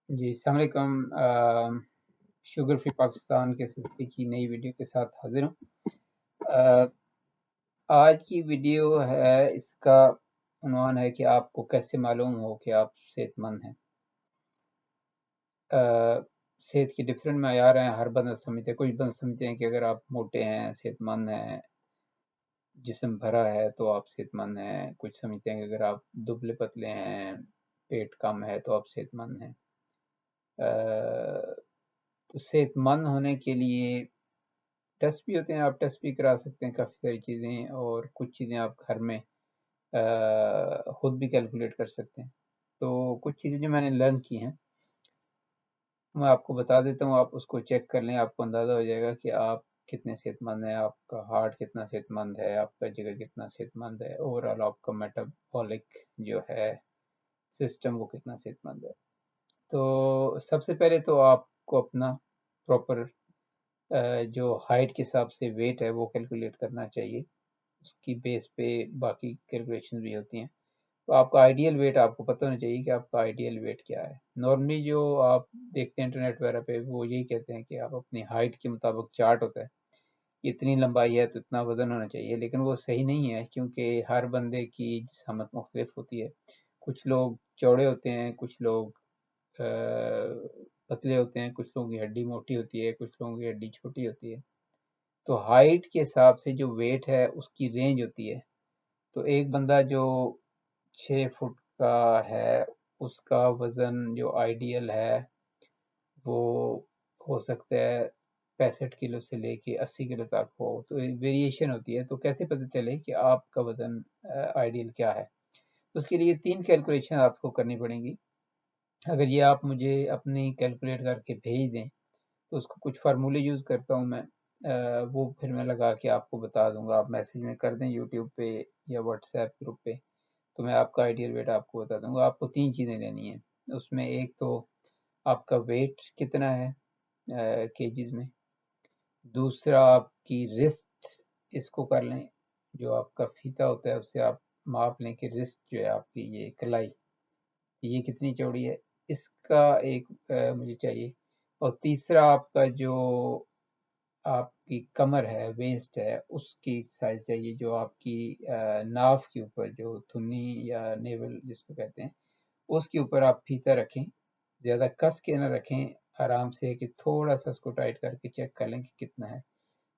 جی السلام علیکم۔ Sugar free Pakistan کے سلسلے کی نئی ویڈیو کے ساتھ حاضر ہوں۔ آج کی ویڈیو ہے، اس کا عنوان ہے کہ آپ کو کیسے معلوم ہو کہ آپ صحت مند ہیں۔ صحت کے ڈفرینٹ معیار ہیں، ہر بندہ سمجھتے ہیں۔ کچھ بندے سمجھتے ہیں کہ اگر آپ موٹے ہیں صحت مند ہیں، جسم بھرا ہے تو آپ صحت مند ہیں۔ کچھ سمجھتے ہیں کہ اگر آپ دبلے پتلے ہیں، پیٹ کم ہے تو آپ صحت مند ہیں۔ تو صحت مند ہونے کے لیے ٹیسٹ بھی ہوتے ہیں، آپ ٹیسٹ بھی کرا سکتے ہیں کافی ساری چیزیں، اور کچھ چیزیں آپ گھر میں خود بھی کیلکولیٹ کر سکتے ہیں۔ تو کچھ چیزیں جو میں نے لرن کی ہیں میں آپ کو بتا دیتا ہوں، آپ اس کو چیک کر لیں، آپ کو اندازہ ہو جائے گا کہ آپ کتنے صحت مند ہیں، آپ کا ہارٹ کتنا صحت مند ہے، آپ کا جگر کتنا صحت مند ہے، اوور آل آپ کا میٹابولک جو ہے سسٹم وہ کتنا صحت مند ہے۔ تو سب سے پہلے تو آپ کو اپنا پراپر جو ہائٹ کے حساب سے ویٹ ہے وہ کیلکولیٹ کرنا چاہیے، اس کی بیس پہ باقی کیلکولیشن بھی ہوتی ہیں۔ تو آپ کا آئیڈیل ویٹ آپ کو پتہ ہونا چاہیے کہ آپ کا آئیڈیل ویٹ کیا ہے۔ نارملی جو آپ دیکھتے ہیں انٹرنیٹ وغیرہ پہ، وہ یہی کہتے ہیں کہ آپ اپنی ہائٹ کے مطابق چارٹ ہوتا ہے، اتنی لمبائی ہے تو اتنا وزن ہونا چاہیے، لیکن وہ صحیح نہیں ہے، کیونکہ ہر بندے کی جسامت مختلف ہوتی ہے۔ کچھ لوگ چوڑے ہوتے ہیں، کچھ لوگ پتلے ہوتے ہیں، کچھ لوگوں کی ہڈی موٹی ہوتی ہے، کچھ لوگوں کی ہڈی چھوٹی ہوتی ہے۔ تو ہائٹ کے حساب سے جو ویٹ ہے اس کی رینج ہوتی ہے۔ تو ایک بندہ جو 6 فٹ کا ہے، اس کا وزن جو آئیڈیل ہے وہ ہو سکتا ہے 65 کلو سے لے کے 80 کلو تک ہو۔ تو ویریشن ہوتی ہے، تو کیسے پتہ چلے کہ آپ کا وزن آئیڈیل کیا ہے؟ اس کے لیے 3 کیلکولیشن آپ کو کرنی پڑیں گی۔ اگر یہ آپ مجھے اپنی کیلکولیٹ کر کے بھیج دیں تو اس کو کچھ فارمولے یوز کرتا ہوں میں، وہ پھر میں لگا کے آپ کو بتا دوں گا۔ آپ میسیج میں کر دیں یوٹیوب پہ یا واٹس ایپ گروپ پہ، تو میں آپ کا آئیڈیل ویٹ آپ کو بتا دوں گا۔ آپ کو 3 چیزیں لینی ہیں اس میں، ایک تو آپ کا ویٹ کتنا ہے کیجز میں، دوسرا آپ کی رسٹ، اس کو کر لیں، جو آپ کا فیتا ہوتا ہے اس سے آپ ماپ لیں کہ رسٹ جو ہے آپ کی یہ کلائی یہ کتنی چوڑی ہے، اس کا ایک مجھے چاہیے۔ اور تیسرا آپ کا جو آپ کی کمر ہے، ویسٹ ہے، اس کی سائز چاہیے، جو آپ کی ناف کے اوپر جو تھنی یا نیول جس کو کہتے ہیں، اس کے اوپر آپ پھیتا رکھیں، زیادہ کس کے نہ رکھیں، آرام سے، کہ تھوڑا سا اس کو ٹائٹ کر کے چیک کر لیں کہ کتنا ہے۔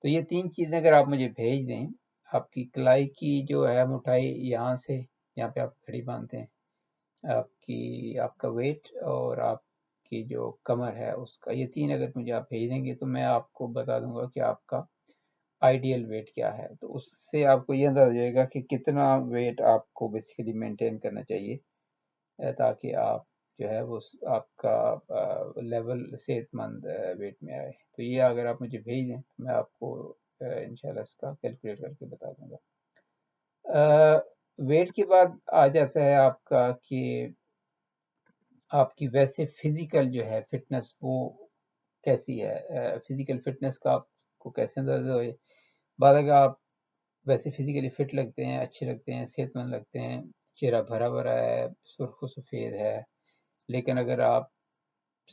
تو یہ 3 چیزیں اگر آپ مجھے بھیج دیں، آپ کی کلائی کی جو ہے موٹائی یہاں سے یہاں پہ آپ کھڑی باندھتے ہیں، آپ کا ویٹ اور آپ کی جو کمر ہے اس کا، یہ 3 اگر مجھے آپ بھیج دیں گے تو میں آپ کو بتا دوں گا کہ آپ کا آئیڈیل ویٹ کیا ہے۔ تو اس سے آپ کو یہ اندازہ ہو جائے گا کہ کتنا ویٹ آپ کو بیسیکلی مینٹین کرنا چاہیے، تاکہ آپ جو ہے وہ آپ کا لیول صحت مند ویٹ میں آئے۔ تو یہ اگر آپ مجھے بھیج دیں تو میں آپ کو انشاءاللہ اس کا کیلکولیٹ کر کے بتا دوں گا۔ ویٹ کے بعد آ جاتا ہے آپ کا کہ آپ کی ویسے فزیکل جو ہے فٹنس وہ کیسی ہے۔ فزیکل فٹنس کا آپ کو کیسے اندازہ ہوئے؟ بعد اگر آپ ویسے فزیکلی فٹ لگتے ہیں، اچھے لگتے ہیں، صحت مند لگتے ہیں، چہرہ بھرا بھرا ہے، سرخ و سفید ہے، لیکن اگر آپ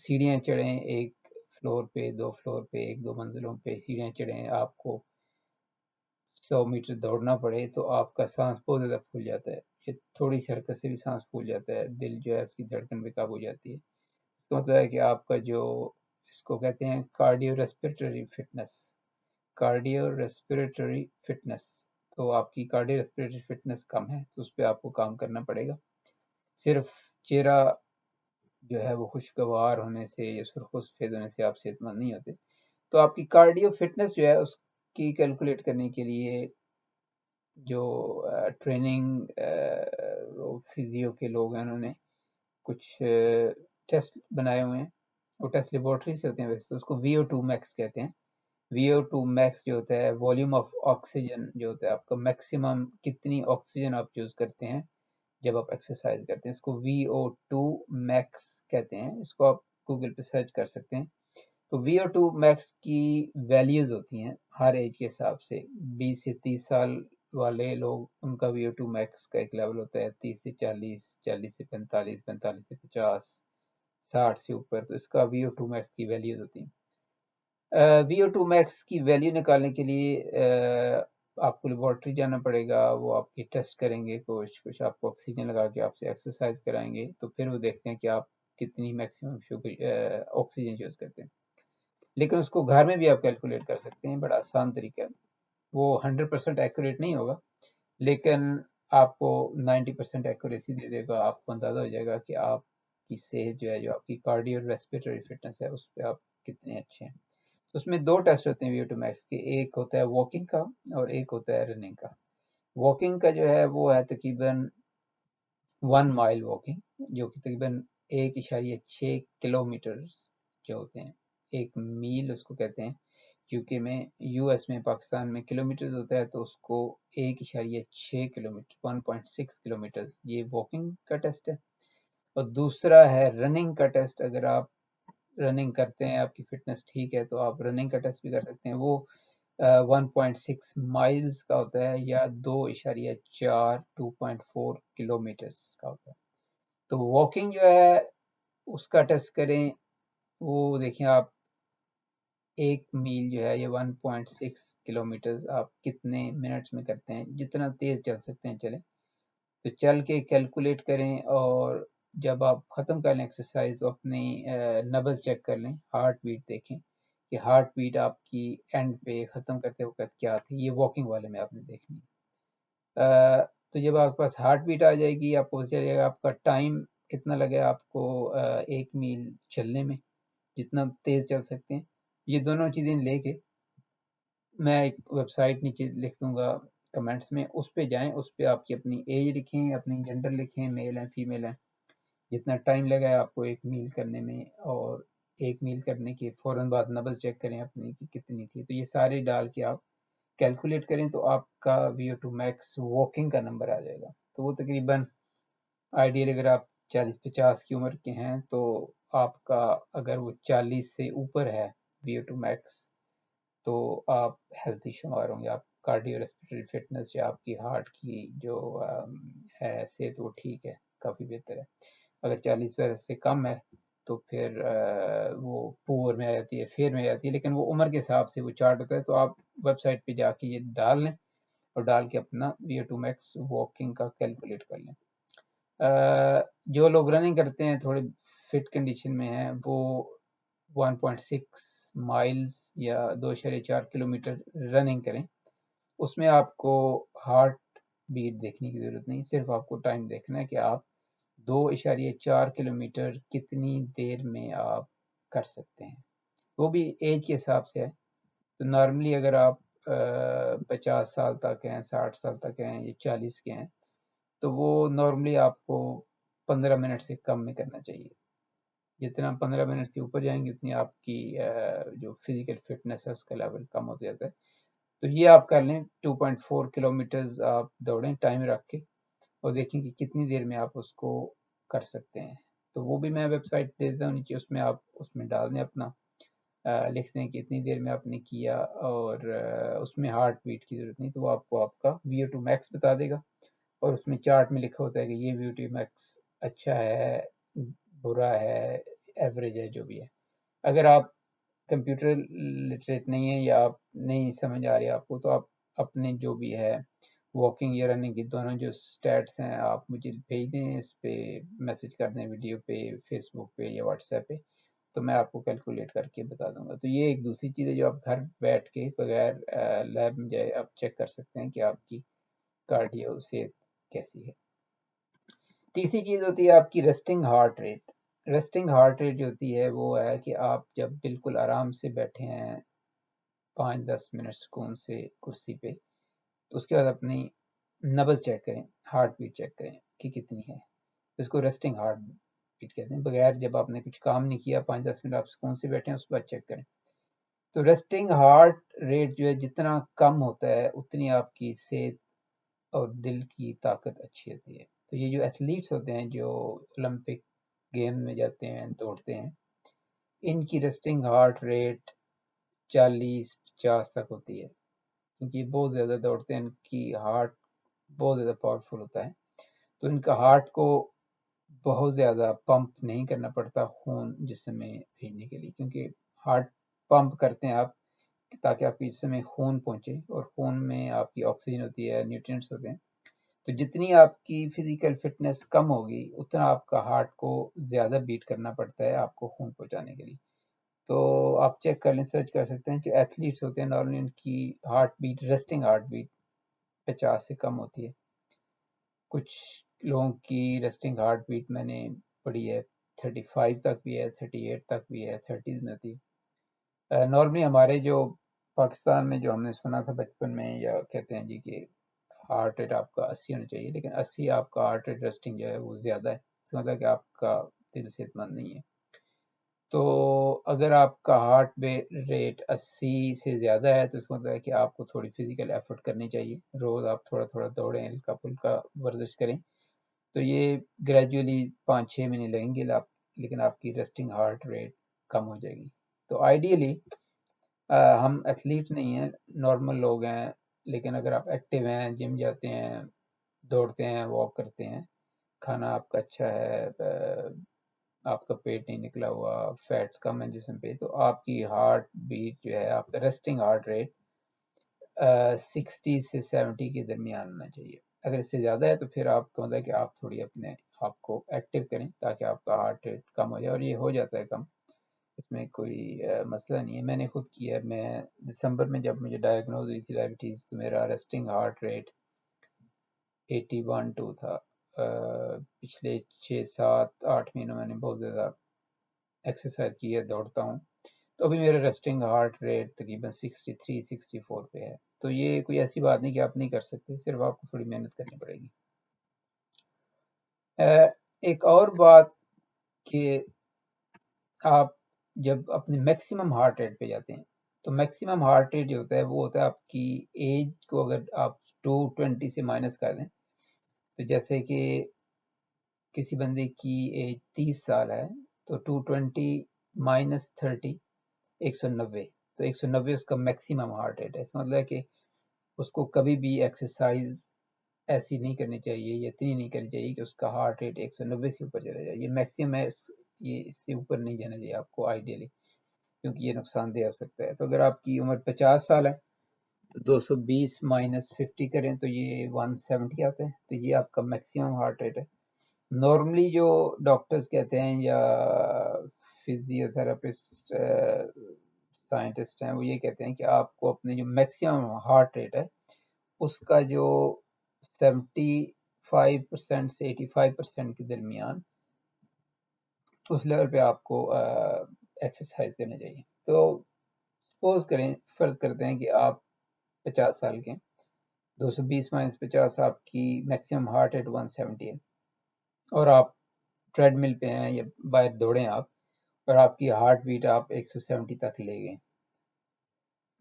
سیڑھیاں چڑھیں، 1 فلور پہ، 2 فلور پہ، 1-2 منزلوں پہ سیڑھیاں چڑھیں، آپ کو 100 میٹر دوڑنا پڑے تو آپ کا سانس بہت زیادہ پھول جاتا ہے، یہ تھوڑی سی حرکت سے بھی سانس پھول جاتا ہے، دل جو ہے اس کی دھڑکن بے قابو ہو جاتی ہے۔ اس کا مطلب ہے کہ آپ کا جو اس کو کہتے ہیں cardio respiratory fitness, cardio respiratory fitness, تو آپ کی کارڈیو ریسپیریٹری فٹنس کم ہے، تو اس پہ آپ کو کام کرنا پڑے گا۔ صرف چہرہ جو ہے وہ خوشگوار ہونے سے یا سرخ و سفید ہونے سے آپ صحت مند نہیں ہوتے۔ تو آپ کی کارڈیو فٹنس جو ہے اس کی کیلکولیٹ کرنے کے لیے جو ٹریننگ فزیو کے لوگ ہیں، انہوں نے کچھ ٹیسٹ بنائے ہوئے ہیں، وہ ٹیسٹ لیبورٹری سے ہوتے ہیں ویسے تو، اس کو VO2 میکس کہتے ہیں۔ VO2 میکس جو ہوتا ہے والیوم آف آکسیجن، جو ہوتا ہے آپ کا میکسیمم کتنی آکسیجن آپ یوز کرتے ہیں جب آپ ایکسرسائز کرتے ہیں، اس کو VO2 میکس کہتے ہیں۔ اس کو آپ گوگل پہ سرچ کر سکتے ہیں۔ تو VO2 میکس کی ویلیوز ہوتی ہیں ہر ایج کے حساب سے۔ 20 سے 30 سال والے لوگ، ان کا VO2 میکس کا ایک لیول ہوتا ہے، 30 سے 40، 40 سے 45، 45 سے 50، 60 سے اوپر، تو اس کا VO2 max کی ویلیوز ہوتی ہیں۔ VO2 max کی ویلیو نکالنے کے لیے آپ کو لیبارٹری جانا پڑے گا، وہ آپ کی ٹیسٹ کریں گے، کچھ آپ کو آکسیجن لگا کے آپ سے ایکسرسائز کرائیں گے، تو پھر وہ دیکھتے ہیں کہ آپ کتنی میکسیمم آکسیجن یوز کرتے ہیں۔ لیکن اس کو گھر میں بھی آپ کیلکولیٹ کر سکتے ہیں، بڑا آسان طریقہ ہے۔ وہ 100% ایکوریٹ نہیں ہوگا، لیکن آپ کو 90% ایکوریسی دے دے گا، آپ کو اندازہ ہو جائے گا کہ آپ کی صحت جو ہے، جو آپ کی کارڈیو اور ریسپیریٹری فٹنس ہے، اس پہ آپ کتنے اچھے ہیں۔ اس میں 2 ٹیسٹ ہوتے ہیں VO2 max کے، ایک ہوتا ہے واکنگ کا اور ایک ہوتا ہے رننگ کا۔ واکنگ کا جو ہے وہ ہے تقریباً 1 مائل واکنگ، جو کہ تقریباً 1.6 کلومیٹر جو ہوتے ہیں، ایک میل اس کو کہتے ہیں۔ کیونکہ میں US میں، پاکستان میں کلومیٹرز ہوتا ہے، تو اس کو 1.6 کلومیٹر 1.6 کلومیٹر یہ واکنگ کا ٹیسٹ ہے۔ اور دوسرا ہے رننگ کا ٹیسٹ۔ اگر آپ رننگ کرتے ہیں، آپ کی فٹنس ٹھیک ہے، تو آپ رننگ کا ٹیسٹ بھی کر سکتے ہیں۔ وہ 1.6 مائلز کا ہوتا ہے، یا 2.4 کلومیٹرز کا ہوتا ہے۔ تو واکنگ جو ہے اس کا ٹیسٹ کریں، وہ دیکھیں آپ 1 میل جو ہے یہ 1.6 کلومیٹرز آپ کتنے منٹس میں کرتے ہیں۔ جتنا تیز چل سکتے ہیں چلیں، تو چل کے کیلکولیٹ کریں، اور جب آپ ختم کر لیں ایکسرسائز تو اپنی نبض چیک کر لیں، ہارٹ بیٹ دیکھیں کہ ہارٹ بیٹ آپ کی اینڈ پہ ختم کرتے وقت کیا تھی۔ یہ واکنگ والے میں آپ نے دیکھنی ہے۔ تو جب آپ کے پاس ہارٹ بیٹ آ جائے گی، آپ کو پتہ چلے گا آپ کا ٹائم کتنا لگے آپ کو 1 میل چلنے میں، جتنا تیز چل سکتے ہیں۔ یہ دونوں چیزیں لے کے میں ایک ویب سائٹ نیچے لکھ دوں گا کمنٹس میں، اس پہ جائیں، اس پہ آپ کی اپنی ایج لکھیں، اپنی جنڈر لکھیں، میل ہیں فیمیل ہیں، جتنا ٹائم لگا ہے آپ کو 1 میل کرنے میں، اور 1 میل کرنے کے فوراً بعد نبض چیک کریں اپنی کی کتنی تھی۔ تو یہ سارے ڈال کے آپ کیلکولیٹ کریں، تو آپ کا VO2 max واکنگ کا نمبر آ جائے گا۔ تو وہ تقریباً آئیڈیل اگر آپ 40-50 کی عمر کے ہیں، تو آپ کا اگر وہ 40 سے اوپر ہے VO2 max، تو آپ ہیلتھی شمار ہوں گے، آپ کارڈیو ریسپیریٹری فٹنس یا آپ کی ہارٹ کی جو ہے صحت، وہ ٹھیک ہے، کافی بہتر ہے۔ اگر 40 برس سے کم ہے تو پھر وہ پور میں آ جاتی ہے، فیر میں آ جاتی ہے، لیکن وہ عمر کے حساب سے وہ چارٹ ہوتا ہے۔ تو آپ ویب سائٹ پہ جا کے یہ ڈال لیں، اور ڈال کے اپنا VO2 max واکنگ کا کیلکولیٹ کر لیں۔ جو لوگ رننگ کرتے ہیں، تھوڑے فٹ کنڈیشن میں ہیں، وہ 1.6 مائلز یا 2.4 کلومیٹر رننگ کریں۔ اس میں آپ کو ہارٹ بیٹ دیکھنے کی ضرورت نہیں، صرف آپ کو ٹائم دیکھنا ہے کہ آپ 2.4 کلومیٹر کتنی دیر میں آپ کر سکتے ہیں۔ وہ بھی ایج کے حساب سے ہے۔ تو نارملی اگر آپ 50 سال تک ہیں، 60 سال تک ہیں، یا 40 کے ہیں، تو وہ نارملی آپ کو 15 منٹ سے کم میں کرنا چاہیے۔ جتنا 15 منٹ سے اوپر جائیں گے، اتنی آپ کی جو فزیکل فٹنس ہے اس کا لیول کم ہوتا جاتا ہے۔ تو یہ آپ کر لیں، 2.4 کلومیٹرز آپ دوڑیں ٹائم رکھ کے، اور دیکھیں کہ کتنی دیر میں آپ اس کو کر سکتے ہیں۔ تو وہ بھی میں ویب سائٹ دے دیتا ہوں نیچے، اس میں آپ اس میں ڈال دیں اپنا، لکھ دیں کہ اتنی دیر میں آپ نے کیا، اور اس میں ہارٹ بیٹ کی ضرورت نہیں، تو وہ آپ کو آپ کا VO2 max بتا دے گا، اور اس میں چارٹ میں لکھا ہوتا ہے کہ یہ VO2 max اچھا ہے، برا ہے، ایوریج ہے، جو بھی ہے۔ اگر آپ کمپیوٹر لٹریٹ نہیں ہیں، یا آپ نہیں سمجھ آ رہی آپ کو، تو آپ اپنے جو بھی ہے واکنگ یا رننگ کی دونوں جو سٹیٹس ہیں، آپ مجھے بھیج دیں، اس پہ میسج کر دیں، ویڈیو پہ، فیس بک پہ یا واٹس ایپ پہ، تو میں آپ کو کیلکولیٹ کر کے بتا دوں گا۔ تو یہ ایک دوسری چیز ہے جو آپ گھر بیٹھ کے بغیر لیب میں جائے آپ چیک کر سکتے ہیں کہ آپ کی کارڈیو صحت کیسی ہے۔ تیسری چیز ہوتی ہے آپ کی resting heart rate. Resting heart rate جو ہوتی ہے وہ ہے کہ آپ جب بالکل آرام سے بیٹھے ہیں 5-10 منٹ سکون سے کرسی پہ، تو اس کے بعد اپنی نبض چیک کریں، ہارٹ بیٹ چیک کریں کہ کتنی ہے۔ اس کو ریسٹنگ ہارٹ بیٹ کہتے ہیں۔ بغیر جب آپ نے کچھ کام نہیں کیا، 5-10 منٹ آپ سکون سے بیٹھے ہیں، اس کے بعد چیک کریں۔ تو ریسٹنگ ہارٹ ریٹ جو ہے جتنا کم ہوتا ہے، اتنی آپ کی صحت اور دل کی طاقت اچھی ہوتی ہے۔ تو یہ جو ایتھلیٹس ہوتے ہیں، جو اولمپک گیم میں جاتے ہیں، دوڑتے ہیں، ان کی ریسٹنگ ہارٹ ریٹ 40-50 تک ہوتی ہے، کیونکہ یہ بہت زیادہ دوڑتے ہیں، ان کی ہارٹ بہت زیادہ پاورفل ہوتا ہے۔ تو ان کا ہارٹ کو بہت زیادہ پمپ نہیں کرنا پڑتا خون جسم میں بھیجنے کے لیے، کیونکہ ہارٹ پمپ کرتے ہیں آپ تاکہ آپ کے جسم میں خون پہنچے، اور خون میں آپ کی آکسیجن ہوتی ہے، نیوٹرینٹس ہوتے ہیں. تو جتنی آپ کی فزیکل فٹنس کم ہوگی اتنا آپ کا ہارٹ کو زیادہ بیٹ کرنا پڑتا ہے آپ کو خون پہنچانے کے لیے. تو آپ چیک کر لیں، سرچ کر سکتے ہیں. جو ایتھلیٹس ہوتے ہیں نارملی ان کی heart beat, resting heart beat 50 سے کم ہوتی ہے. کچھ لوگوں کی ریسٹنگ ہارٹ بیٹ میں نے پڑھی ہے 35 تک بھی ہے، 38 تک بھی ہے، 30s میں ہوتی ہے. نارملی ہمارے جو پاکستان میں جو ہم نے سنا تھا بچپن میں، یا کہتے ہیں جی کہ ہارٹ ریٹ آپ کا 80 ہونا چاہیے، لیکن 80 آپ کا ہارٹ ریٹ ریسٹنگ جو ہے وہ زیادہ ہے، اس کا مطلب کہ آپ کا دل صحت مند نہیں ہے. تو اگر آپ کا ہارٹ ریٹ 80 سے زیادہ ہے تو اس کا مطلب ہے کہ آپ کو تھوڑی فزیکل ایفرٹ کرنی چاہیے. روز آپ تھوڑا تھوڑا دوڑیں، ہلکا پھلکا ورزش کریں، تو یہ گریجولی 5-6 مہینے لگیں گے لیکن آپ کی ریسٹنگ ہارٹ ریٹ کم ہو جائے گی. تو آئیڈیلی ہم ایتھلیٹ نہیں ہیں، نارمل لوگ ہیں، لیکن اگر آپ ایکٹیو ہیں، جم جاتے ہیں، دوڑتے ہیں، واک کرتے ہیں، کھانا آپ کا اچھا ہے، آپ کا پیٹ نہیں نکلا ہوا، فیٹس کم ہے جسم پہ، تو آپ کی ہارٹ بیٹ جو ہے، آپ کا ریسٹنگ ہارٹ ریٹ 60 سے 70 کے درمیان ہونا چاہیے. اگر اس سے زیادہ ہے تو پھر آپ کو مطلب ہے کہ آپ تھوڑی اپنے آپ کو ایکٹیو کریں تاکہ آپ کا ہارٹ ریٹ کم ہو جائے، اور یہ ہو جاتا ہے کم، اس میں کوئی مسئلہ نہیں ہے. میں نے خود کیا. میں دسمبر میں جب مجھے ڈائگنوز ہوئی تھی ڈائبٹیز، تو میرا ریسٹنگ ہارٹ ریٹ 81-2 تھا. پچھلے 6-7-8 مہینوں میں نے بہت زیادہ ایکسرسائز کی ہے، دوڑتا ہوں، تو ابھی میرا ریسٹنگ ہارٹ ریٹ تقریباً 63-64 پہ ہے. تو یہ کوئی ایسی بات نہیں کہ آپ نہیں کر سکتے، صرف آپ کو تھوڑی محنت کرنی پڑے گی. ایک اور بات کہ آپ جب اپنے میکسیمم ہارٹ ریٹ پہ جاتے ہیں، تو میکسیمم ہارٹ ریٹ جو ہوتا ہے وہ ہوتا ہے آپ کی ایج کو اگر آپ 220 سے مائنس کر دیں، تو جیسے کہ کسی بندے کی ایج 30 سال ہے تو 220 مائنس 30 190، تو 190 اس کا میکسیمم ہارٹ ریٹ ہے. اس کا مطلب ہے کہ اس کو کبھی بھی ایکسرسائز ایسی نہیں کرنی چاہیے، یا اتنی نہیں کرنی چاہیے کہ اس کا ہارٹ ریٹ 190 سے اوپر چلا جائے. یہ میکسیمم ہے، یہ اس سے اوپر نہیں جانا چاہیے آپ کو آئیڈیلی، کیونکہ یہ نقصان دہ ہو سکتا ہے. تو اگر آپ کی عمر 50 سال ہے تو 220 مائنس 50 کریں تو یہ 170 آتا ہے. تو یہ آپ کا میکسیمم ہارٹ ریٹ ہے. نارملی جو ڈاکٹرز کہتے ہیں یا فزیو تھراپسٹ سائنٹسٹ ہیں، وہ یہ کہتے ہیں کہ آپ کو اپنے جو میکسیمم ہارٹ ریٹ ہے اس کا جو 75% سے 85% کے درمیان اس لیول پہ آپ کو ایکسرسائز کرنا چاہیے. تو سپوز کریں، فرض کرتے ہیں کہ آپ 50 سال کے، 220 مائنس 50 آپ کی میکسیمم ہارٹ ریٹ 170 ہے، اور آپ ٹریڈ مل پہ ہیں یا باہر دوڑیں آپ، اور آپ کی ہارٹ بیٹ آپ 170 تک لے گئے.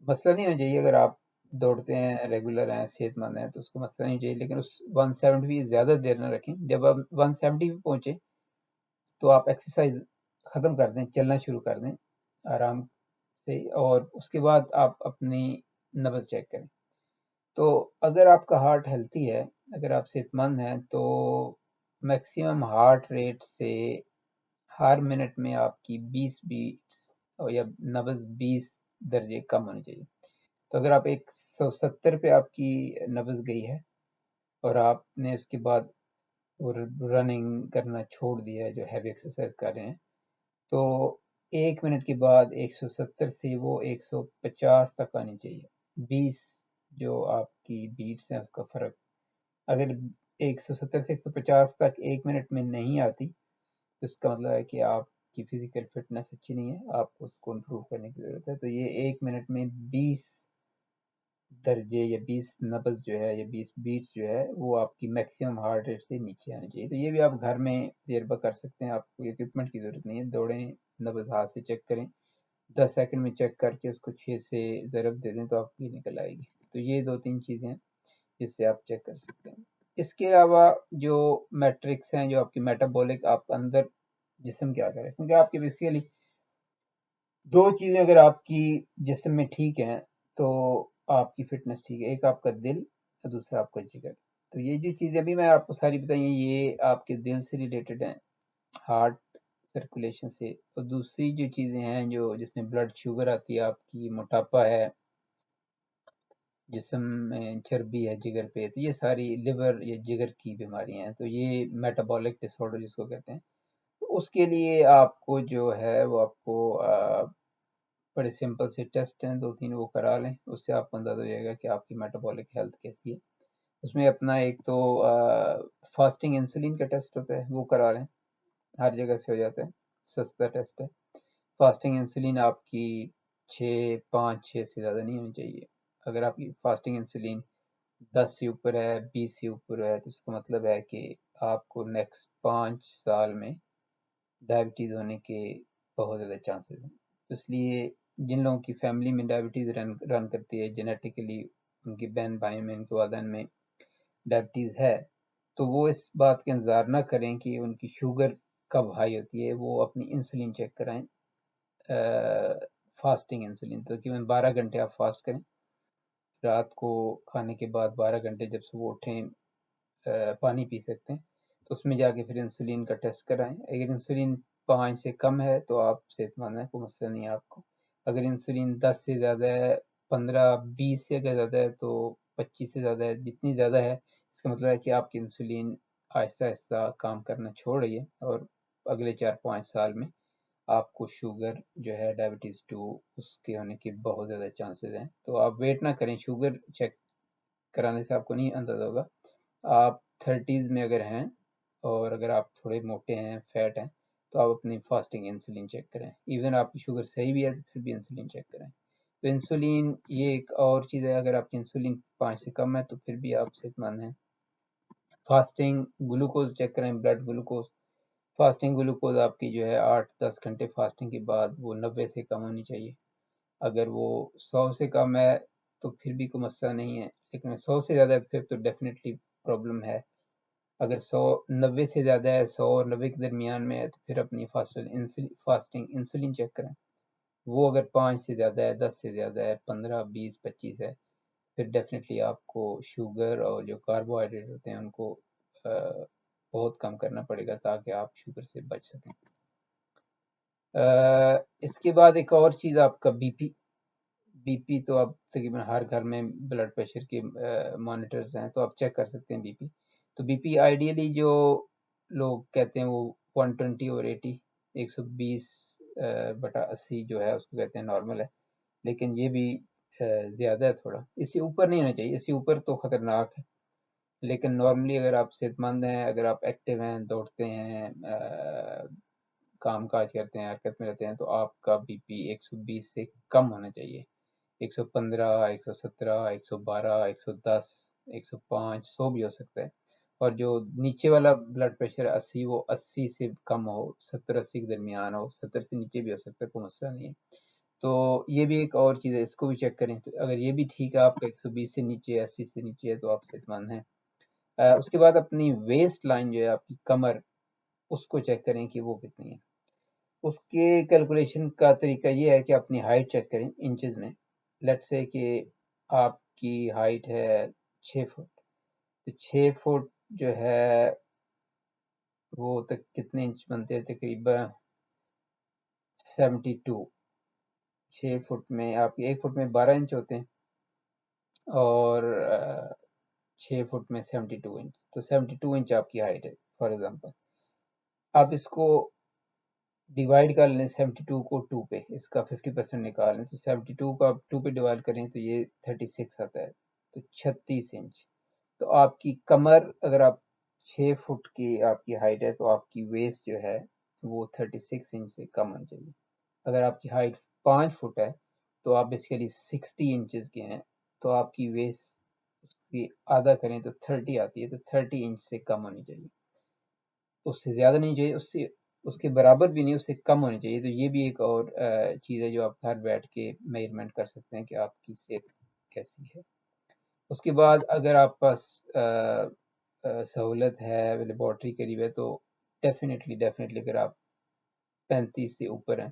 مسئلہ نہیں ہونا چاہیے، اگر آپ دوڑتے ہیں، ریگولر ہیں، صحت مند ہیں، تو اس کو مسئلہ نہیں چاہیے، لیکن اس 170 بھی زیادہ دیر نہ رکھیں. جب آپ 170 پہ پہنچے تو آپ ایکسرسائز ختم کر دیں، چلنا شروع کر دیں آرام سے، اور اس کے بعد آپ اپنی نبض چیک کریں. تو اگر آپ کا ہارٹ ہیلتھی ہے، اگر آپ صحت مند ہیں، تو میکسیمم ہارٹ ریٹ سے ہر منٹ میں آپ کی 20 بیٹس یا نبض 20 درجے کم ہونی چاہیے. تو اگر آپ 170 پہ آپ کی نبض گئی ہے اور آپ نے اس کے بعد رننگ کرنا چھوڑ دیا ہے، جو ہیوی ایکسرسائز کر رہے ہیں، تو 1 منٹ کے بعد 170 سے وہ 150 تک آنی چاہیے. 20 جو آپ کی بیٹس ہیں اس کا فرق. اگر 170 سے 150 تک 1 منٹ میں نہیں آتی تو اس کا مطلب ہے کہ آپ کی فزیکل فٹنس اچھی نہیں ہے، آپ کو اس کو امپروو کرنے کی ضرورت ہے. تو یہ 1 منٹ میں 20 درجے یا 20 نبض جو ہے یا 20 بیٹس جو ہے وہ آپ کی میکسیمم ہارٹ ریٹ سے نیچے آنی چاہیے. تو یہ بھی آپ گھر میں تجربہ کر سکتے ہیں، آپ کو اکوپمنٹ کی ضرورت نہیں ہے. دوڑیں، نبض ہاتھ سے چیک کریں، 10 سیکنڈ میں چیک کر کے اس کو 6 سے ضرب دے دیں تو آپ کی نکل آئے گی. تو یہ 2-3 چیزیں ہیں جس سے آپ چیک کر سکتے ہیں. اس کے علاوہ جو میٹرکس ہیں، جو آپ کی میٹابولک، آپ اندر جسم کیا کرے، کیونکہ آپ کی بیسیکلی 2 چیزیں اگر آپ کی جسم میں ٹھیک ہیں تو آپ کی فٹنس ٹھیک ہے. ایک آپ کا دل اور دوسرا آپ کا جگر. تو یہ جو چیزیں ابھی میں آپ کو ساری بتائی ہیں یہ آپ کے دل سے ریلیٹڈ ہیں، ہارٹ سرکولیشن سے، اور دوسری جو چیزیں ہیں جو جس میں بلڈ شوگر آتی ہے، آپ کی موٹاپا ہے، جسم میں چربی ہے جگر پہ، تو یہ ساری لیور یا جگر کی بیماریاں ہیں، تو یہ میٹابولک ڈس آرڈر جس کو کہتے ہیں. تو اس کے لیے آپ کو جو ہے وہ آپ کو بڑے سمپل سے ٹیسٹ ہیں 2-3 وہ کرا لیں، اس سے آپ کو اندازہ ہو جائے گا کہ آپ کی میٹابولک ہیلتھ کیسی ہے. اس میں اپنا ایک تو فاسٹنگ انسولین کا ٹیسٹ ہوتا ہے، وہ کرا لیں، ہر جگہ سے ہو جاتا ہے، سستا ٹیسٹ ہے. فاسٹنگ انسولین آپ کی 6 سے زیادہ نہیں ہونی چاہیے. اگر آپ کی فاسٹنگ انسولین 10 سے اوپر ہے، 20 سے اوپر ہے، تو اس کا مطلب ہے کہ آپ کو نیکسٹ 5 سال میں ڈائبٹیز ہونے کے بہت زیادہ چانسز ہیں. تو اس لیے جن لوگوں کی فیملی میں ڈائبٹیز رن کرتی ہے، جینیٹیکلی ان کی بہن بھائی میں، ان کے والدین میں ڈائبٹیز ہے، تو وہ اس بات کا انتظار نہ کریں کہ ان کی شوگر کب ہائی ہوتی ہے، وہ اپنی انسولین چیک کرائیں. فاسٹنگ انسولین تقریباً 12 گھنٹے آپ فاسٹ کریں، رات کو کھانے کے بعد 12 گھنٹے، جب صبح اٹھیں پانی پی سکتے ہیں، تو اس میں جا کے پھر انسولین کا ٹیسٹ کرائیں. اگر انسولین 5 سے کم ہے تو آپ صحت مند ہیں، کوئی مسئلہ نہیں ہے آپ کو. اگر انسولین 10 سے زیادہ ہے، 15-20 سے اگر زیادہ ہے، تو 25 سے زیادہ ہے، جتنی زیادہ ہے اس کا مطلب ہے کہ آپ کی انسولین آہستہ آہستہ کام کرنا چھوڑ رہی ہے، اور اگلے 4-5 سال میں آپ کو شوگر جو ہے ڈائبٹیز 2 اس کے ہونے کے بہت زیادہ چانسز ہیں. تو آپ ویٹ نہ کریں، شوگر چیک کرانے سے آپ کو نہیں اندازہ ہوگا. آپ 30s میں اگر ہیں اور اگر آپ تھوڑے موٹے ہیں، فیٹ ہیں، تو آپ اپنی فاسٹنگ انسولین چیک کریں. ایون آپ کی شوگر صحیح بھی ہے تو پھر بھی انسولین چیک کریں. تو انسولین یہ ایک اور چیز ہے، اگر آپ کی انسولین 5 سے کم ہے تو پھر بھی آپ صحت مند ہیں. فاسٹنگ گلوکوز چیک کریں، بلڈ گلوکوز. فاسٹنگ گلوکوز آپ کی جو ہے 8-10 گھنٹے فاسٹنگ کے بعد وہ 90 سے کم ہونی چاہیے. اگر وہ 100 سے کم ہے تو پھر بھی کوئی مسئلہ نہیں ہے، لیکن 100 سے زیادہ ہے پھر تو ڈیفینیٹلی پرابلم ہے. اگر 90 سے زیادہ ہے، 100 اور 90 کے درمیان میں ہے، تو پھر اپنی فاسٹنگ انسولین چیک کریں. وہ اگر 5 سے زیادہ ہے، 10 سے زیادہ ہے، 15، 20، 25 ہے، پھر ڈیفینیٹلی آپ کو شوگر اور جو کاربوہائیڈریٹ ہوتے ہیں ان کو بہت کم کرنا پڑے گا تاکہ آپ شوگر سے بچ سکیں. اس کے بعد ایک اور چیز آپ کا بی پی تو اب تقریباً ہر گھر میں بلڈ پریشر کے مانیٹرز ہیں، تو آپ چیک کر سکتے ہیں بی پی. تو بی پی آئیڈیلی جو لوگ کہتے ہیں وہ 120/80، 120/80 جو ہے اس کو کہتے ہیں نارمل ہے، لیکن یہ بھی زیادہ ہے تھوڑا. اس سے اوپر نہیں ہونا چاہیے، اس سے اوپر تو خطرناک ہے. لیکن نارملی اگر آپ صحت مند ہیں، اگر آپ ایکٹیو ہیں، دوڑتے ہیں، کام کاج کرتے ہیں، حرکت میں رہتے ہیں، تو آپ کا بی پی 120 سے کم ہونا چاہیے. 115، 117، 112، 110، 105، 100 بھی ہو سکتا ہے. اور جو نیچے والا بلڈ پریشر 80، وہ 80 سے کم ہو، 70-80 کے درمیان ہو، 70 سے نیچے بھی ہو سکتا ہے، کوئی مسئلہ نہیں ہے. تو یہ بھی ایک اور چیز ہے، اس کو بھی چیک کریں. تو اگر یہ بھی ٹھیک ہے، آپ کا 120 سے نیچے، 80 سے نیچے ہے، تو آپ صحت مند ہیں. اس کے بعد اپنی ویسٹ لائن جو ہے، آپ کی کمر، اس کو چیک کریں کہ وہ کتنی ہے. اس کے کیلکولیشن کا طریقہ یہ ہے کہ اپنی ہائٹ چیک کریں انچز میں. لیٹ سے کہ آپ کی ہائٹ ہے 6 فٹ، تو 6 فٹ جو ہے وہ تک کتنے انچ بنتے ہیں؟ تقریباً 72. 6 فٹ میں آپ کی 1 فٹ میں 12 انچ ہوتے ہیں، اور 6 فٹ میں 72 انچ، تو 72 انچ آپ کی ہائٹ ہے فار ایگزامپل. آپ اس کو ڈیوائڈ کر لیں 72 کو 2 پہ، اس کا 50% نکال لیں، تو 72 کو آپ 2 پہ ڈیوائڈ کریں تو یہ 36 آتا ہے، تو 36 انچ. تو آپ کی کمر، اگر آپ 6 فٹ کی آپ کی ہائٹ ہے، تو آپ کی ویسٹ جو ہے وہ 36 انچ سے کم ہونی چاہیے. اگر آپ کی ہائٹ 5 فٹ ہے تو آپ بیسیکلی 60 انچز کے ہیں، تو آپ کی ویسٹ اس کی آدھا کریں تو 30 آتی ہے، تو 30 انچ سے کم ہونی چاہیے. اس سے زیادہ نہیں چاہیے، اس کے برابر بھی نہیں، اس سے کم ہونی چاہیے. تو یہ بھی ایک اور چیز ہے جو آپ گھر بیٹھ کے میجرمنٹ کر سکتے ہیں کہ آپ کی صحت کیسی ہے. اس کے بعد اگر آپ پاس سہولت ہے، لیبارٹری قریب ہے، تو ڈیفینیٹلی اگر آپ 35 سے اوپر ہیں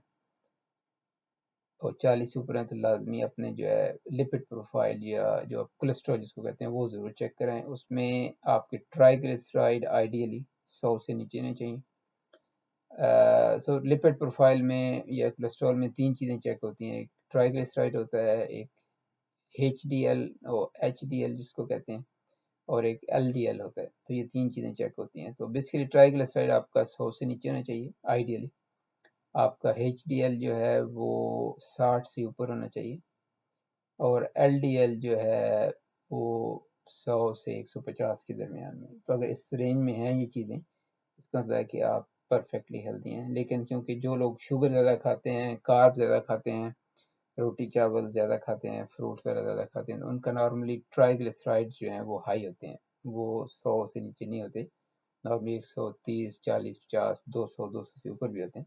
اور 40 سے اوپر ہیں، تو لازمی اپنے جو ہے لپڈ پروفائل یا جو کولیسٹرول جس کو کہتے ہیں وہ ضرور چیک کریں. اس میں آپ کے ٹرائی گلیسرائڈ آئیڈیلی 100 سے نیچے نہیں چاہیے. سو لپڈ پروفائل میں یا کولیسٹرول میں 3 چیزیں چیک ہوتی ہیں. ایک ٹرائیگلیسرائڈ ہوتا ہے، ایک ایچ ڈی ایل اور ایچ ڈی ایل جس کو کہتے ہیں، اور ایک ایل ڈی ایل ہوتا ہے. تو یہ 3 چیزیں چیک ہوتی ہیں. تو بیسیکلی ٹرائیگلیسرائڈ آپ کا 100 سے نیچے ہونا چاہیے آئیڈیلی. آپ کا ایچ ڈی ایل جو ہے وہ 60 سے اوپر ہونا چاہیے، اور ایل ڈی ایل جو ہے وہ 100 سے 150 کے درمیان میں. تو اگر اس رینج میں ہیں یہ چیزیں، اس کا مطلب ہے کہ آپ پرفیکٹلی ہیلدی ہیں. لیکن کیونکہ جو لوگ شوگر زیادہ کھاتے ہیں، کارب زیادہ کھاتے ہیں، روٹی چاول زیادہ کھاتے ہیں، فروٹ وغیرہ زیادہ کھاتے ہیں، تو ان کا نارملی ٹرائیگلیسرائڈ جو ہیں وہ ہائی ہوتے ہیں. وہ 100 سے نیچے نہیں ہوتے، نارملی 130 40 50 200 سے اوپر بھی ہوتے ہیں.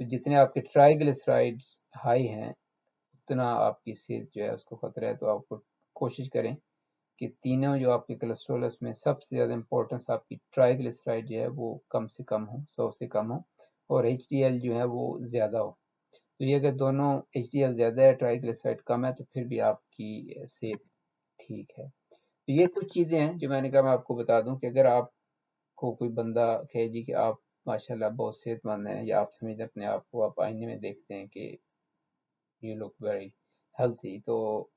تو جتنے آپ کے ٹرائیگلیسرائڈز ہائی ہیں اتنا آپ کی صحت جو ہے اس کو خطرہ ہے. تو آپ کو کوشش کریں کہ تینوں جو آپ کے کولیسٹرول اس میں سب سے زیادہ امپورٹنس آپ کی ٹرائیگلیسرائڈ جو ہے وہ کم سے کم ہو، 100 سے کم ہو، اور ایچ ڈی ایل جو ہے وہ زیادہ ہو. تو یہ اگر دونوں ایچ ڈی ایل زیادہ ہے، ٹرائیگلیسرائڈ کم ہے، تو پھر بھی آپ کی صحت ٹھیک ہے. تو یہ کچھ چیزیں ہیں جو میں نے کہا میں آپ کو بتا دوں کہ اگر آپ کو کوئی بندہ کہے جی کہ آپ ماشاءاللہ بہت صحت مند ہیں، یا آپ سمجھتے اپنے آپ کو، آپ آئینے میں دیکھتے ہیں کہ یو لک ویری ہیلتھی، تو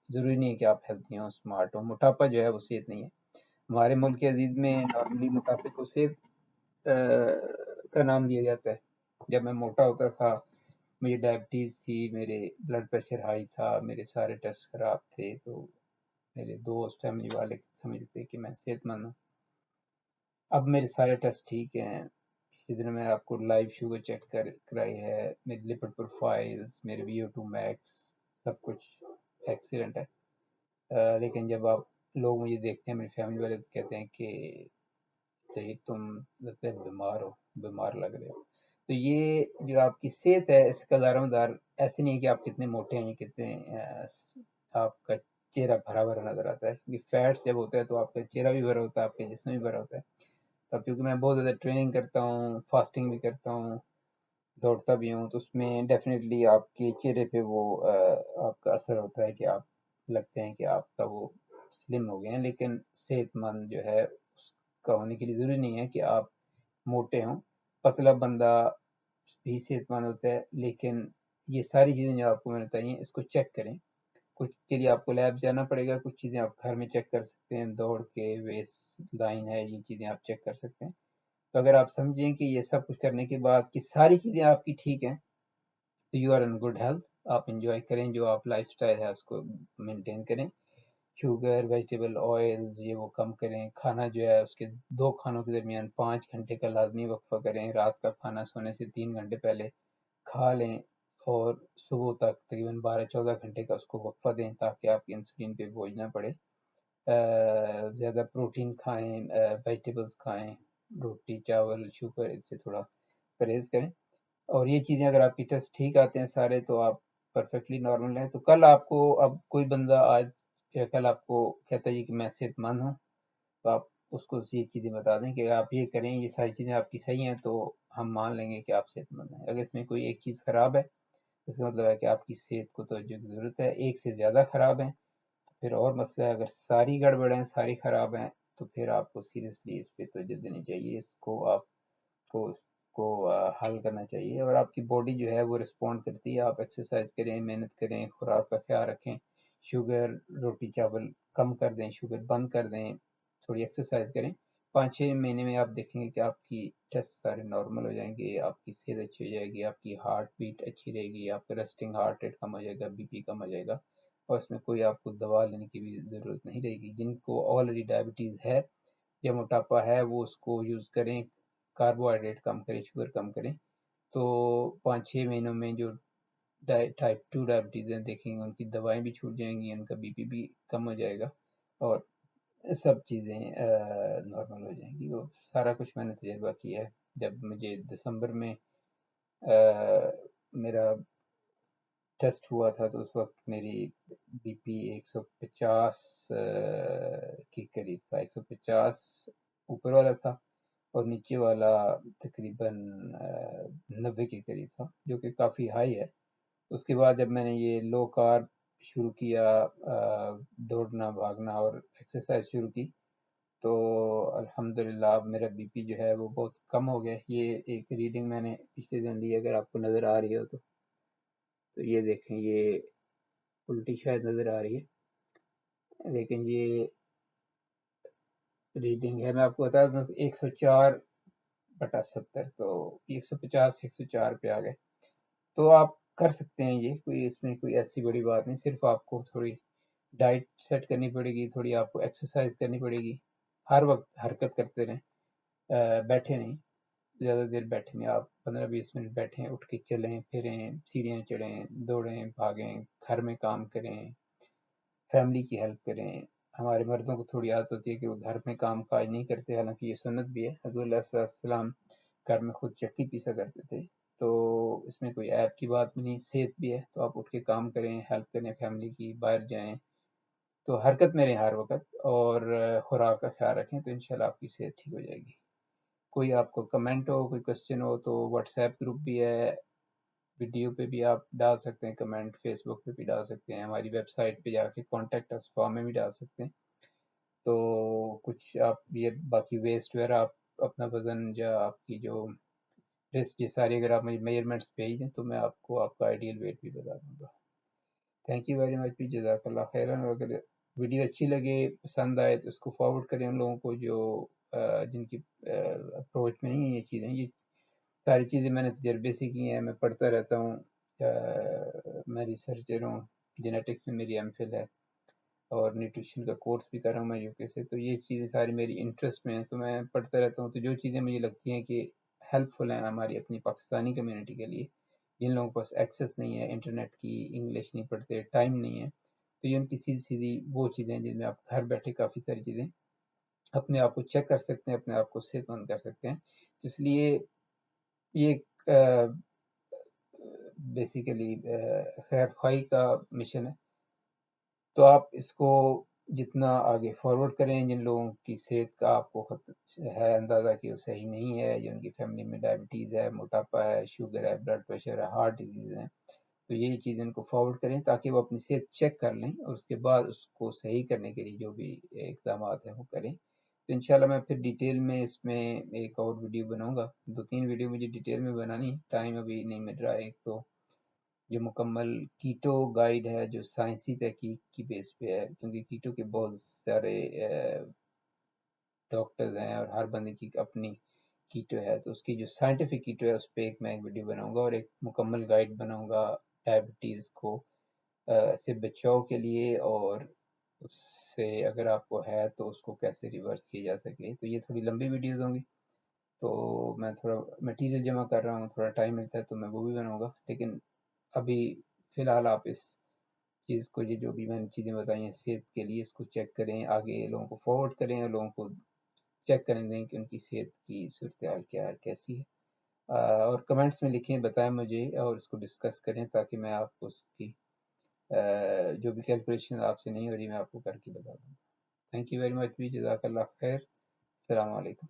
ضروری نہیں ہے کہ آپ ہیلتھی ہوں، اسمارٹ ہوں. موٹاپا جو ہے وہ صحت نہیں ہے. ہمارے ملک عزیز میں نارملی موٹاپے کو صحت کا نام دیا جاتا ہے. جب میں موٹا ہوتا تھا، مجھے ڈائبٹیز تھی، میرے بلڈ پریشر ہائی تھا، میرے سارے ٹیسٹ خراب تھے، تو میرے دوست فیملی والے سمجھتے کہ میں صحت مند ہوں. اب میرے سارے ٹیسٹ ٹھیک ہیں. پچھلے دنوں میں آپ کو لائیو شوگر چیک کرائی ہے، میری لپڈ پروفائلز، میرے VO2 میکس، سب کچھ ایکسیلنٹ ہے. لیکن جب آپ لوگ مجھے دیکھتے ہیں، میری فیملی والے کہتے ہیں کہ صحیح تم لگتا ہے بیمار ہو، بیمار لگ رہے ہو. تو یہ جو آپ کی صحت ہے اس کا دار و مدار ایسے نہیں ہے کہ آپ کتنے موٹے ہیں، کتنے آپ کا چہرہ بھرا بھرا نظر آتا ہے. کیونکہ فیٹس جب ہوتا ہے تو آپ کا چہرہ بھی بھرا ہوتا ہے، آپ کے جسم بھی بھرا ہوتا ہے. تب کیونکہ میں بہت زیادہ ٹریننگ کرتا ہوں، فاسٹنگ بھی کرتا ہوں، دوڑتا بھی ہوں، تو اس میں ڈیفینیٹلی آپ کے چہرے پہ وہ آپ کا اثر ہوتا ہے کہ آپ لگتے ہیں کہ آپ کا وہ سلم ہو گئے ہیں. لیکن صحت مند جو ہے اس کا ہونے کے لیے ضروری نہیں ہے کہ آپ موٹے ہوں. پتلا بندہ بھی صحت مند ہوتا ہے. لیکن یہ ساری چیزیں جو آپ کو میں نے بتائی ہیں اس کو چیک کریں. کچھ کے لیے آپ کو لیب جانا پڑے گا، کچھ چیزیں آپ گھر میں چیک کر سکتے ہیں، دوڑ کے ویسٹ لائن ہے، یہ چیزیں آپ چیک کر سکتے ہیں. تو اگر آپ سمجھیں کہ یہ سب کچھ کرنے کے بعد کہ ساری چیزیں آپ کی ٹھیک ہیں، تو you are in good health. آپ انجوائے کریں، جو آپ لائف سٹائل ہے اس کو مینٹین کریں. شوگر، ویجیٹیبل آئلز یہ وہ کم کریں. کھانا جو ہے اس کے 2 کھانوں کے درمیان 5 گھنٹے کا لازمی وقفہ کریں. رات کا کھانا سونے سے 3 گھنٹے پہلے کھا لیں، اور صبح تک تقریباً 12-14 گھنٹے کا اس کو وقفہ دیں تاکہ آپ کی انسولین پہ بوجھ نہ پڑے. زیادہ پروٹین کھائیں، ویجیٹیبلز کھائیں، روٹی چاول شوگر اس سے تھوڑا پرہیز کریں. اور یہ چیزیں اگر آپ کی ٹیسٹ ٹھیک آتے ہیں سارے، تو آپ پرفیکٹلی نارمل ہیں. تو کل آپ کو، اب کوئی بندہ آج یا کل آپ کو کہتا ہے کہ میں صحت مند ہوں، تو آپ اس کو یہ چیزیں بتا دیں کہ آپ یہ کریں، یہ ساری چیزیں آپ کی صحیح ہیں، تو ہم مان لیں گے کہ آپ صحت مند ہیں. اگر اس میں کوئی ایک چیز خراب ہے، اس کا مطلب ہے کہ آپ کی صحت کو توجہ کی ضرورت ہے. ایک سے زیادہ خراب ہیں تو پھر اور مسئلہ ہے. اگر ساری گڑبڑ ہیں، ساری خراب ہیں، تو پھر آپ کو سیریسلی اس پہ توجہ دینی چاہیے. اس کو آپ کو حل کرنا چاہیے. اور آپ کی باڈی جو ہے وہ رسپونڈ کرتی ہے. آپ ایکسرسائز کریں، محنت کریں، خوراک کا خیال رکھیں، شوگر روٹی چاول کم کر دیں، شوگر بند کر دیں، تھوڑی ایکسرسائز کریں. 5-6 مہینے میں آپ دیکھیں گے کہ آپ کی ٹیسٹ سارے نارمل ہو جائیں گے، آپ کی صحت اچھی ہو جائے گی، آپ کی ہارٹ بیٹ اچھی رہے گی، آپ کا ریسٹنگ ہارٹ ریٹ کم ہو جائے گا، BP کم ہو جائے گا. اور اس میں کوئی آپ کو دوا لینے کی بھی ضرورت نہیں رہے گی. جن کو آلریڈی ڈائبٹیز ہے یا موٹاپا ہے وہ اس کو یوز کریں، کاربوہائیڈریٹ کم کریں، شوگر کم کریں. تو 5-6 مہینوں میں جو ٹائپ 2 ڈائبٹیز ہیں دیکھیں گے ان کی دوائیں بھی چھوٹ جائیں گی، ان کا BP بھی کم ہو جائے گا، اور سب چیزیں نارمل ہو جائیں گی. وہ سارا کچھ میں نے تجربہ کیا ہے. جب مجھے دسمبر میں میرا ٹیسٹ ہوا تھا تو اس وقت میری BP 150 کے قریب تھا، 150 اوپر والا تھا، اور نیچے والا تقریباً 90 کے قریب تھا، جو کہ کافی ہائی ہے. اس کے بعد جب میں نے یہ لو کارب شروع کیا، دوڑنا بھاگنا اور ایکسرسائز شروع کی، تو الحمدللہ اب میرا بی پی جو ہے وہ بہت کم ہو گیا. یہ ایک ریڈنگ میں نے پچھلے دن لی، اگر آپ کو نظر آ رہی ہو تو یہ دیکھیں، یہ الٹی شاید نظر آ رہی ہے، لیکن یہ ریڈنگ ہے، میں آپ کو بتا دوں 104/70، تو 150 104 پہ آ گئے. تو آپ کر سکتے ہیں یہ، کوئی اس میں کوئی ایسی بڑی بات نہیں، صرف آپ کو تھوڑی ڈائٹ سیٹ کرنی پڑے گی، تھوڑی آپ کو ایکسرسائز کرنی پڑے گی، ہر وقت حرکت کرتے رہیں، بیٹھے نہیں، زیادہ دیر بیٹھے نہیں. آپ 15-20 منٹ بیٹھیں، اٹھ کے چلیں پھریں، سیڑھیاں چڑھیں، دوڑیں بھاگیں، گھر میں کام کریں، فیملی کی ہیلپ کریں. ہمارے مردوں کو تھوڑی عادت ہوتی ہے کہ وہ گھر میں کام کاج نہیں کرتے، حالانکہ یہ سنت بھی ہے. حضور اللہ صلی اللہ علیہ وسلم گھر میں خود چکی پیسا کرتے تھے، تو اس میں کوئی عیب کی بات نہیں، صحت بھی ہے. تو آپ اٹھ کے کام کریں، ہیلپ کریں فیملی کی، باہر جائیں، تو حرکت میں رہیں ہر وقت، اور خوراک کا خیال رکھیں، تو انشاءاللہ آپ کی صحت ٹھیک ہو جائے گی. کوئی آپ کو کمنٹ ہو، کوئی کوشچن ہو، تو واٹس ایپ گروپ بھی ہے، ویڈیو پہ بھی آپ ڈال سکتے ہیں کمنٹ، فیس بک پہ بھی ڈال سکتے ہیں، ہماری ویب سائٹ پہ جا کے کانٹیکٹ اس فارم میں بھی ڈال سکتے ہیں. تو کچھ آپ یہ باقی ویسٹ وغیرہ، آپ اپنا وزن یا آپ کی جو رسک یہ ساری اگر آپ مجھے میجرمنٹس بھیج دیں تو میں آپ کو آپ کا آئیڈیل ویٹ بھی بتا دوں گا. تھینک یو ویری مچ بھی، جزاک اللہ خیرا. اور اگر ویڈیو اچھی لگے، پسند آئے، تو اس کو فارورڈ کریں ان لوگوں کو جو جن کی اپروچ میں نہیں ہیں یہ چیزیں. یہ ساری چیزیں میں نے تجربے سے کی ہیں، میں پڑھتا رہتا ہوں، میں ریسرچر ہوں، جینیٹکس میں میری ایم فل ہے، اور نیوٹریشن کا کورس بھی کر رہا ہوں میں یو کے سے. تو یہ چیزیں ساری میری انٹرسٹ میں ہیں، تو میں پڑھتا رہتا ہوں. تو جو چیزیں مجھے لگتی ہیں کہ ہیلپ فل ہیں ہماری اپنی پاکستانی کمیونٹی کے لیے، جن لوگوں کے پاس ایکسیس نہیں ہے انٹرنیٹ کی، انگلش نہیں پڑھتے، ٹائم نہیں ہے، تو یہ ان کی سیدھی سیدھی وہ چیزیں ہیں جن میں آپ گھر بیٹھے کافی ساری چیزیں اپنے آپ کو چیک کر سکتے ہیں، اپنے آپ کو صحت مند کر سکتے ہیں. اس لیے یہ بیسیکلی خیر خواہی کا مشن ہے. تو آپ اس کو جتنا آگے فارورڈ کریں، جن لوگوں کی صحت کا آپ کو ہے اندازہ کہ وہ صحیح نہیں ہے، یا ان کی فیملی میں ڈائبٹیز ہے، موٹاپا ہے، شوگر ہے، بلڈ پریشر ہے، ہارٹ ڈیزیز ہے، تو یہی چیز ان کو فارورڈ کریں تاکہ وہ اپنی صحت چیک کر لیں، اور اس کے بعد اس کو صحیح کرنے کے لیے جو بھی اقدامات ہیں وہ کریں. تو انشاءاللہ میں پھر ڈیٹیل میں اس میں ایک اور ویڈیو بناؤں گا. 2-3 ویڈیو مجھے ڈیٹیل میں بنانی ہے، ٹائم ابھی نہیں مل رہا ہے. ایک تو جو مکمل کیٹو گائیڈ ہے جو سائنسی تحقیق کی بیس پہ ہے، کیونکہ کیٹو کے بہت سارے ڈاکٹرز ہیں اور ہر بندے کی اپنی کیٹو ہے، تو اس کی جو سائنٹیفک کیٹو ہے اس پہ میں ایک ویڈیو بناؤں گا، اور ایک مکمل گائیڈ بناؤں گا ڈائبٹیز کو سے بچاؤ کے لیے، اور اس سے اگر آپ کو ہے تو اس کو کیسے ریورس کیا جا سکے. تو یہ تھوڑی لمبی ویڈیوز ہوں گی، تو میں تھوڑا مٹیریل جمع کر رہا ہوں، تھوڑا ٹائم ملتا ہے تو میں وہ بھی بناؤں گا. لیکن ابھی فی الحال آپ اس چیز کو، یہ جو بھی میں نے چیزیں بتائی ہیں صحت کے لیے، اس کو چیک کریں، آگے لوگوں کو فارورڈ کریں، اور لوگوں کو چیک کریں دیں کہ ان کی صحت کی صورتحال کیا ہے، کیسی ہے. اور کمنٹس میں لکھیں، بتائیں مجھے، اور اس کو ڈسکس کریں تاکہ میں آپ کو اس کی جو بھی کیلکولیشن آپ سے نہیں ہو رہی میں آپ کو کر کے بتا دوں. تھینک یو ویری مچ بھی، جزاک اللہ خیر. السلام علیکم.